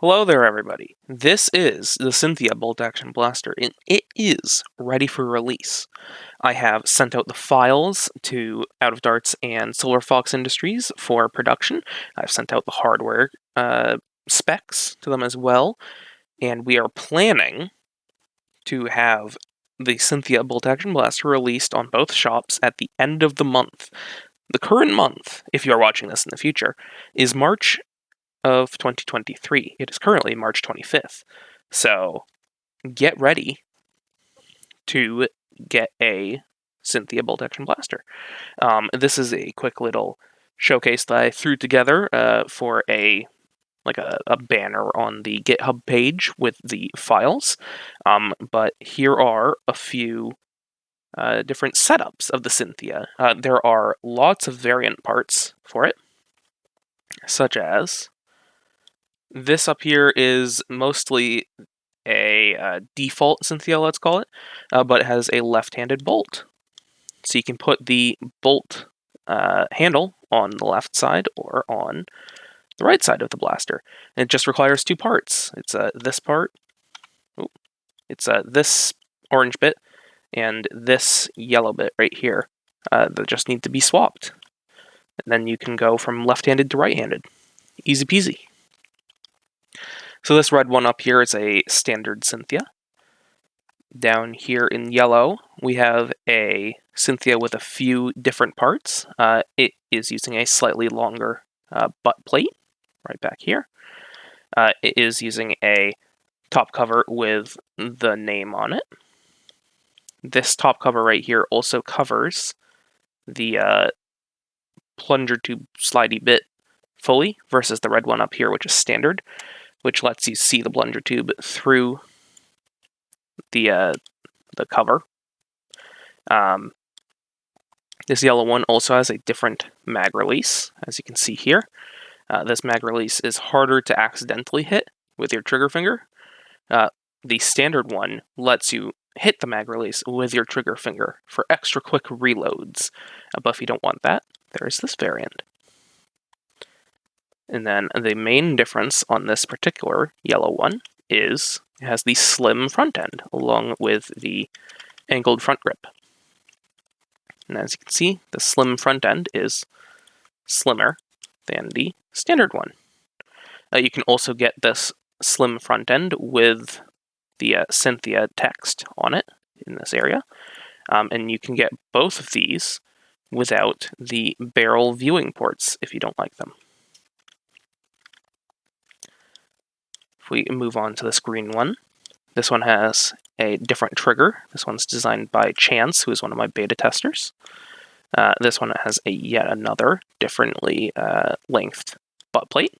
Hello there, everybody. This is the Cynthia Bolt Action Blaster, and it is ready for release. I have sent out the files to Out of Darts and Silver Fox Industries for production. I've sent out the hardware specs to them as well, and we are planning to have the Cynthia Bolt Action Blaster released on both shops at the end of the month. The current month, if you are watching this in the future, is March of 2023. It is currently March 25th. So get ready to get a Cynthia Bolt Action Blaster. This is a quick little showcase that I threw together for a banner on the GitHub page with the files. But here are a few different setups of the Cynthia. There are lots of variant parts for it, such as this up here is mostly a default Cynthia, let's call it, but it has a left-handed bolt. So you can put the bolt handle on the left side or on the right side of the blaster. And it just requires two parts. It's this part, it's this orange bit, and this yellow bit right here that just need to be swapped. And then you can go from left-handed to right-handed. Easy peasy. So this red one up here is a standard Cynthia. Down here in yellow, we have a Cynthia with a few different parts. It is using a slightly longer butt plate, right back here. It is using a top cover with the name on it. This top cover right here also covers the plunger tube slidey bit fully, versus the red one up here, which is standard, which lets you see the plunger tube through the cover. This yellow one also has a different mag release, as you can see here. This mag release is harder to accidentally hit with your trigger finger. The standard one lets you hit the mag release with your trigger finger for extra quick reloads. But if you don't want that, there's this variant. And then the main difference on this particular yellow one is it has the slim front end along with the angled front grip. And as you can see, the slim front end is slimmer than the standard one. You can also get this slim front end with the Cynthia text on it in this area. And you can get both of these without the barrel viewing ports if you don't like them. If we move on to this green one, this one has a different trigger. This one's designed by Chance, who is one of my beta testers. This one has yet another differently lengthed butt plate.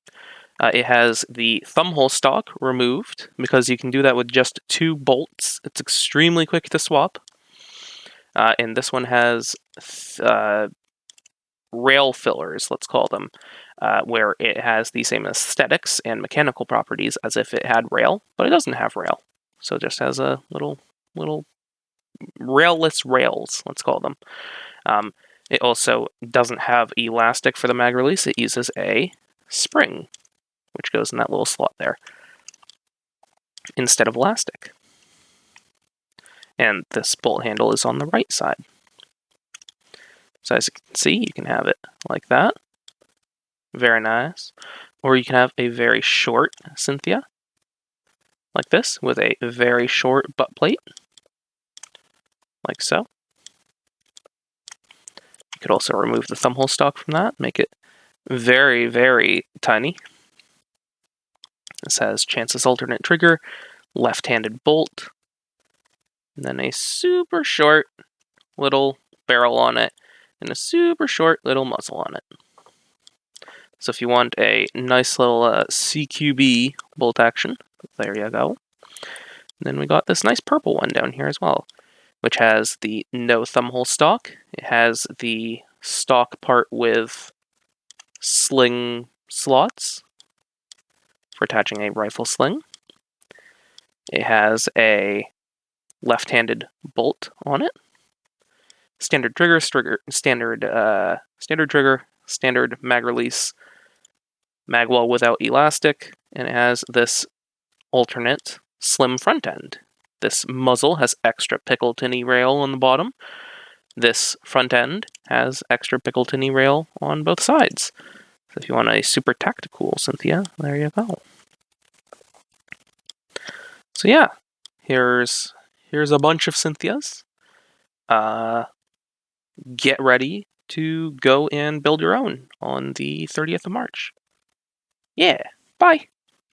It has the thumbhole stock removed because you can do that with just two bolts. It's extremely quick to swap. And this one has rail fillers, let's call them, where it has the same aesthetics and mechanical properties as if it had rail, but it doesn't have rail. So it just has a little railless rails, let's call them. It also doesn't have elastic for the mag release. It uses a spring, which goes in that little slot there, instead of elastic. And this bolt handle is on the right side. So as you can see, you can have it like that. Very nice. Or you can have a very short Cynthia, like this, with a very short butt plate, like so. You could also remove the thumbhole stock from that, make it very, very tiny. This has Chance's alternate trigger, left-handed bolt, and then a super short little barrel on it, and a super short little muzzle on it. So if you want a nice little CQB bolt action, there you go. And then we got this nice purple one down here as well, which has the no thumbhole stock. It has the stock part with sling slots for attaching a rifle sling. It has a left-handed bolt on it. Standard trigger, standard trigger, standard mag release, magwell without elastic, and it has this alternate slim front end. This muzzle has extra Pickleton-y rail on the bottom. This front end has extra Pickleton-y rail on both sides. So if you want a super tactical Cynthia, there you go. So yeah, here's a bunch of Cynthias. Get ready to go and build your own on the 30th of March. Yeah, bye!